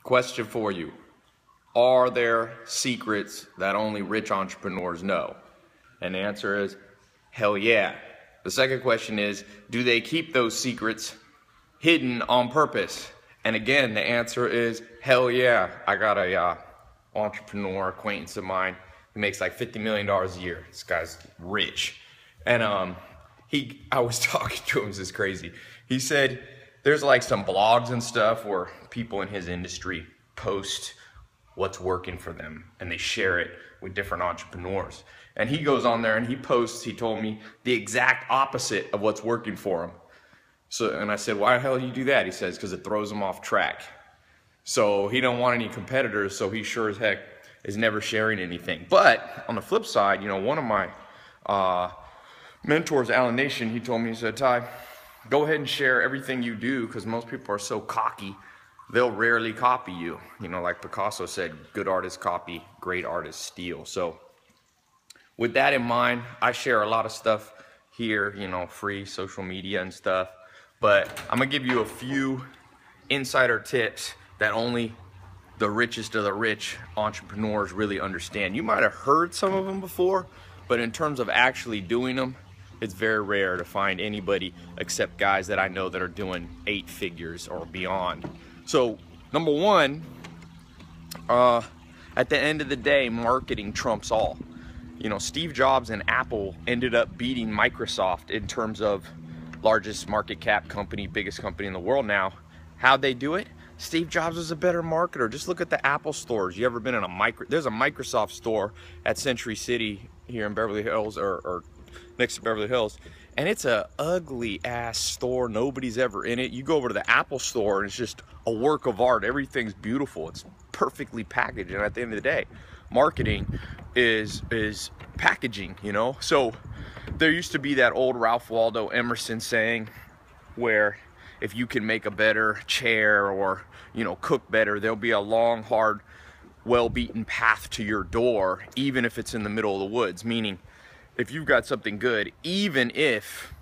Question for you. Are there secrets that only rich entrepreneurs know? And the answer is, hell yeah. The second question is, do they keep those secrets hidden on purpose? And again, the answer is, hell yeah. I got a entrepreneur acquaintance of mine who makes like $50 million a year. This guy's rich. And I was talking to him, this is crazy. He said there's like some blogs and stuff where people in his industry post what's working for them and they share it with different entrepreneurs. And he goes on there and he posts, he told me, the exact opposite of what's working for him. And I said, why the hell do you do that? He says, because it throws him off track. So he don't want any competitors, so he sure as heck is never sharing anything. But on the flip side, you know, one of my mentors, Alan Nation, he told me, he said, Ty, go ahead and share everything you do, because most people are so cocky, they'll rarely copy you. You know, like Picasso said, good artists copy, great artists steal. So with that in mind, I share a lot of stuff here, you know, free social media and stuff. But I'm gonna give you a few insider tips that only the richest of the rich entrepreneurs really understand. You might have heard some of them before, but in terms of actually doing them, it's very rare to find anybody except guys that I know that are doing 8 figures or beyond. So number one, at the end of the day, marketing trumps all. You know, Steve Jobs and Apple ended up beating Microsoft in terms of largest market cap company, biggest company in the world now. How'd they do it? Steve Jobs was a better marketer. Just look at the Apple stores. You ever been in there's a Microsoft store at Century City here in Beverly Hills or next to Beverly Hills, and it's a ugly ass store. Nobody's ever in it. You go over to the Apple store and it's just a work of art. Everything's beautiful. It's perfectly packaged. And at the end of the day, marketing is packaging, you know? So there used to be that old Ralph Waldo Emerson saying where if you can make a better chair or, you know, cook better, there'll be a long, hard, well-beaten path to your door, even if it's in the middle of the woods. Meaning, if you've got something good, even if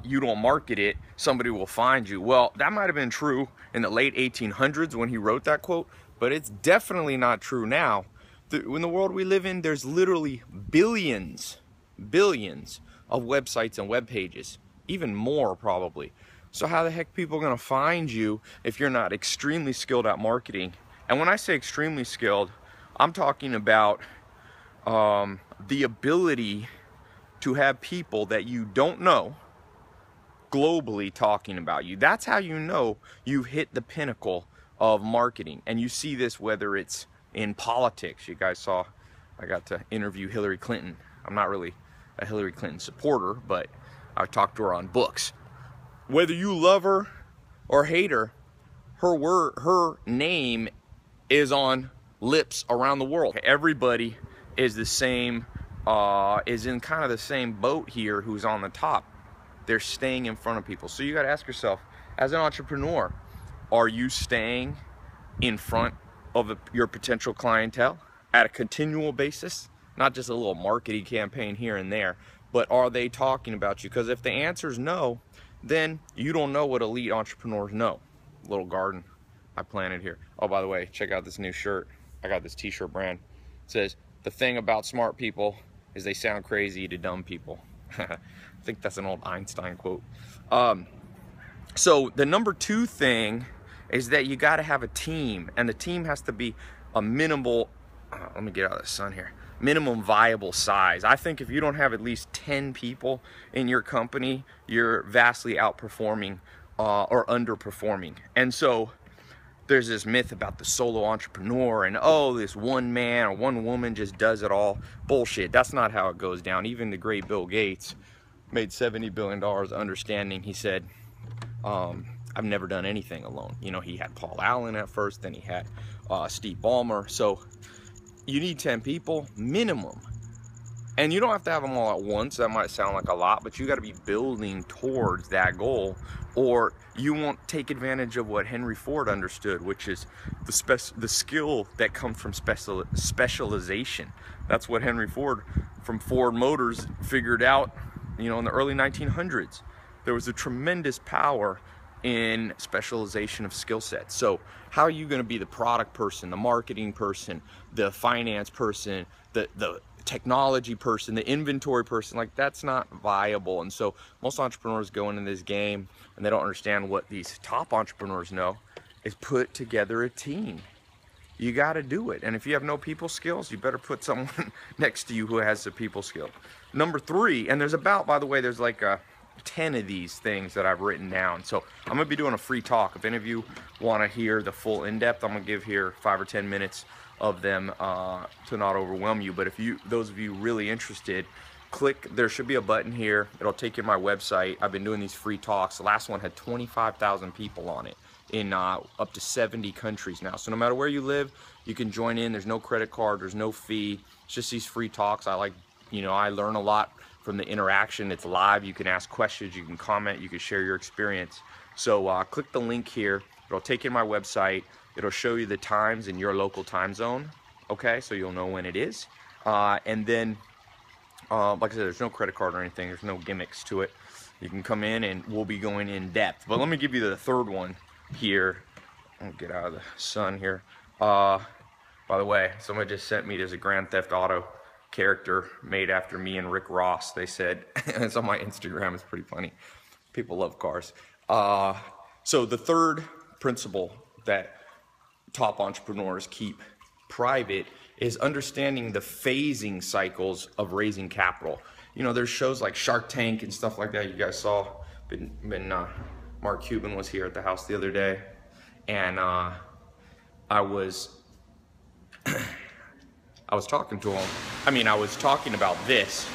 you don't market it, somebody will find you. Well, that might have been true in the late 1800s when he wrote that quote, but it's definitely not true now. In the world we live in, there's literally billions of websites and web pages, even more probably. So how the heck people are gonna find you if you're not extremely skilled at marketing? And when I say extremely skilled, I'm talking about the ability to have people that you don't know globally talking about you. That's how you know you've hit the pinnacle of marketing. And you see this whether it's in politics. You guys saw I got to interview Hillary Clinton. I'm not really a Hillary Clinton supporter, but I talked to her on books. Whether you love her or hate her, her name is on lips around the world. Everybody is the same, is in kind of the same boat here who's on the top. They're staying in front of people. So you got to ask yourself, as an entrepreneur, are you staying in front of your potential clientele at a continual basis? Not just a little marketing campaign here and there, but are they talking about you? Because if the answer is no, then you don't know what elite entrepreneurs know. Little garden I planted here. Oh, by the way, check out this new shirt. I got this t-shirt brand. It says, the thing about smart people is they sound crazy to dumb people. I think that's an old Einstein quote. So the number 2 thing is that you got to have a team, and the team has to be a minimal, let me get out of the sun here, minimum viable size. I think if you don't have at least 10 people in your company, you're vastly outperforming or underperforming. And so there's this myth about the solo entrepreneur and, oh, this one man or one woman just does it all. Bullshit. That's not how it goes down. Even the great Bill Gates made $70 billion understanding. He said, I've never done anything alone. You know, he had Paul Allen at first, then he had Steve Ballmer. So you need 10 people minimum. And you don't have to have them all at once. That might sound like a lot, but you got to be building towards that goal, or you won't take advantage of what Henry Ford understood, which is the skill that comes from specialization. That's what Henry Ford from Ford Motors figured out, you know, in the early 1900s. There was a tremendous power in specialization of skill sets. So how are you going to be the product person, the marketing person, the finance person, the technology person, the inventory person? Like, that's not viable. And so most entrepreneurs go into this game and they don't understand what these top entrepreneurs know is put together a team. You got to do it. And if you have no people skills, you better put someone next to you who has the people skill. Number 3, and there's about, by the way, there's like 10 of these things that I've written down. So I'm going to be doing a free talk. If any of you want to hear the full in-depth, I'm going to give here 5 or 10 minutes of them to not overwhelm you. But if those of you really interested, click, there should be a button here. It'll take you to my website. I've been doing these free talks. The last one had 25,000 people on it in up to 70 countries now. So no matter where you live, you can join in. There's no credit card, there's no fee. It's just these free talks. I like, I learn a lot from the interaction. It's live. You can ask questions, you can comment, you can share your experience. So click the link here. It'll take you to my website. It'll show you the times in your local time zone. Okay, so you'll know when it is. And then, like I said, there's no credit card or anything. There's no gimmicks to it. You can come in and we'll be going in depth. But let me give you the third one here. I'll get out of the sun here. By the way, somebody just sent me, there's a Grand Theft Auto character made after me and Rick Ross, they said. It's on my Instagram. It's pretty funny. People love cars. So the third principle that top entrepreneurs keep private is understanding the phasing cycles of raising capital. There's shows like Shark Tank and stuff like that. You guys saw, Mark Cuban was here at the house the other day, and I was talking to him. I was talking about this.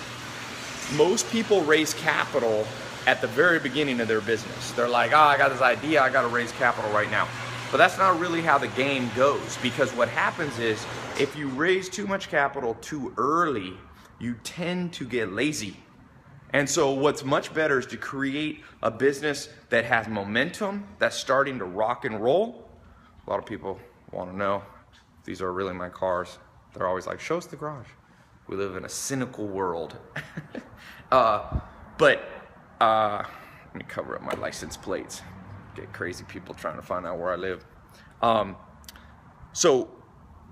Most people raise capital at the very beginning of their business. They're like, I got this idea, I got to raise capital right now. But that's not really how the game goes, because what happens is if you raise too much capital too early, you tend to get lazy. And so what's much better is to create a business that has momentum, that's starting to rock and roll. A lot of people want to know if these are really my cars. They're always like, show us the garage. We live in a cynical world. Let me cover up my license plates. Get crazy people trying to find out where I live. So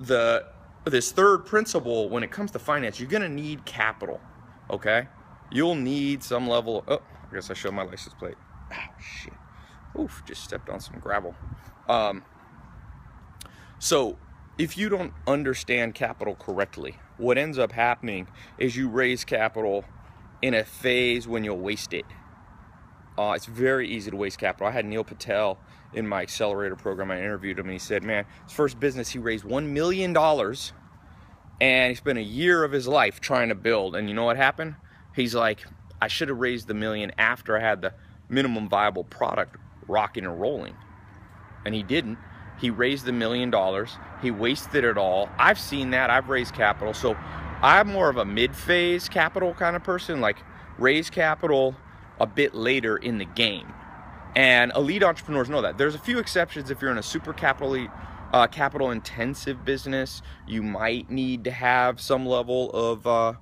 this third principle, when it comes to finance, you're gonna need capital, okay? You'll need some level of, I guess I showed my license plate. Oh, shit. Oof, just stepped on some gravel. So if you don't understand capital correctly, what ends up happening is you raise capital in a phase when you'll waste it. It's very easy to waste capital. I had Neil Patel in my accelerator program. I interviewed him and he said, man, his first business, he raised $1 million and he spent a year of his life trying to build. And you know what happened? He's like, I should have raised the million after I had the minimum viable product rocking and rolling. And he didn't. He raised the $1 million. He wasted it all. I've seen that. I've raised capital. So I'm more of a mid-phase capital kind of person, like raise capital a bit later in the game. And elite entrepreneurs know that. There's a few exceptions. If you're in a super capital intensive business, you might need to have some level of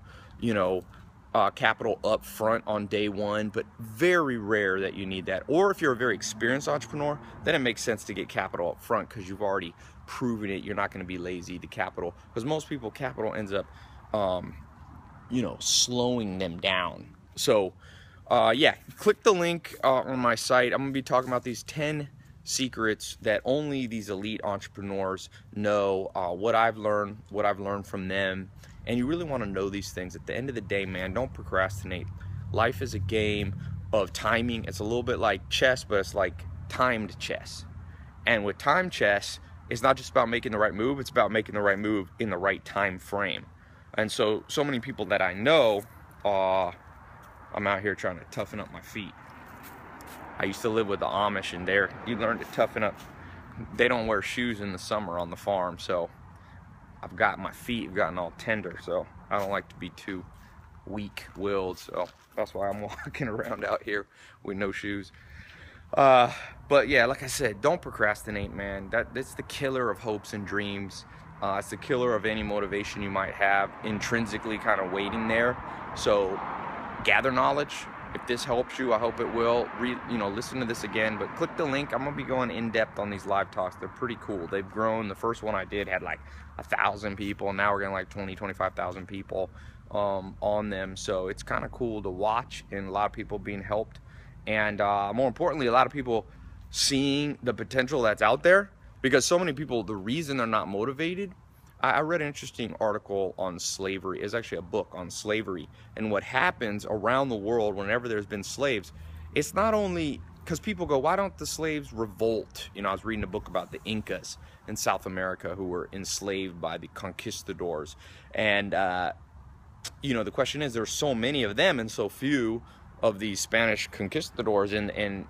capital up front on day one, but very rare that you need that. Or if you're a very experienced entrepreneur, then it makes sense to get capital up front because you've already proven it. You're not going to be lazy to capital, because most people, capital ends up slowing them down. So yeah, click the link on my site. I'm gonna be talking about these 10 secrets that only these elite entrepreneurs know, what I've learned from them. And you really want to know these things. At the end of the day, man, don't procrastinate. Life is a game of timing. It's a little bit like chess, but it's like timed chess. And with time chess, it's not just about making the right move, it's about making the right move in the right time frame. And so many people that I know, I'm out here trying to toughen up my feet. I used to live with the Amish, and you learn to toughen up. They don't wear shoes in the summer on the farm, so I've got my feet have gotten all tender, so I don't like to be too weak-willed, so that's why I'm walking around out here with no shoes. But yeah, like I said, don't procrastinate, man. That's the killer of hopes and dreams. It's the killer of any motivation you might have intrinsically kind of waiting there. So gather knowledge, If this helps you, I hope it will. Listen to this again, but click the link. I'm gonna be going in depth on these live talks. They're pretty cool. They've grown. The first one I did had like 1,000 people. Now we're getting like 25,000 people on them. So it's kind of cool to watch, and a lot of people being helped, and more importantly, a lot of people seeing the potential that's out there. Because so many people, the reason they're not motivated, I read an interesting article on slavery. It's actually a book on slavery and what happens around the world whenever there's been slaves. It's not only because people go, why don't the slaves revolt? I was reading a book about the Incas in South America who were enslaved by the conquistadors. And, the question is, there's so many of them and so few of these Spanish conquistadors. And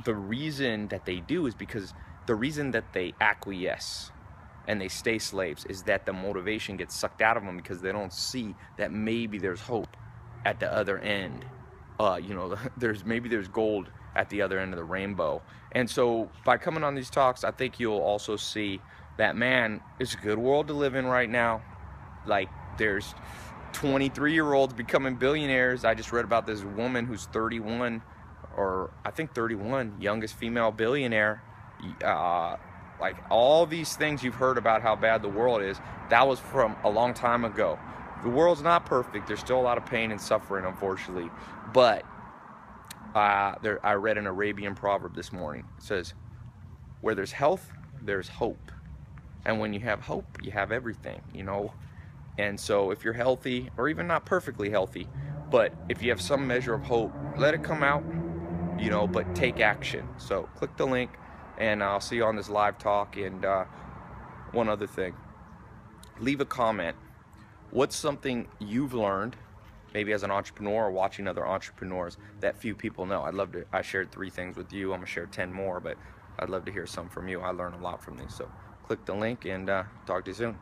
the reason that they do is because the reason that they acquiesce and they stay slaves is that the motivation gets sucked out of them because they don't see that maybe there's hope at the other end. There's gold at the other end of the rainbow. And so by coming on these talks, I think you'll also see that, man, it's a good world to live in right now. Like, there's 23-year-olds becoming billionaires. I just read about this woman who's 31, or I think 31, youngest female billionaire. Like, all these things you've heard about how bad the world is, that was from a long time ago. The world's not perfect. There's still a lot of pain and suffering, unfortunately. But I read an Arabian proverb this morning. It says, where there's health, there's hope. And when you have hope, you have everything, And so if you're healthy, or even not perfectly healthy, but if you have some measure of hope, let it come out, but take action. So click the link, and I'll see you on this live talk. And one other thing, leave a comment. What's something you've learned, maybe as an entrepreneur or watching other entrepreneurs, that few people know? I shared 3 things with you. I'm gonna share 10 more, but I'd love to hear some from you. I learn a lot from these. So click the link, and talk to you soon.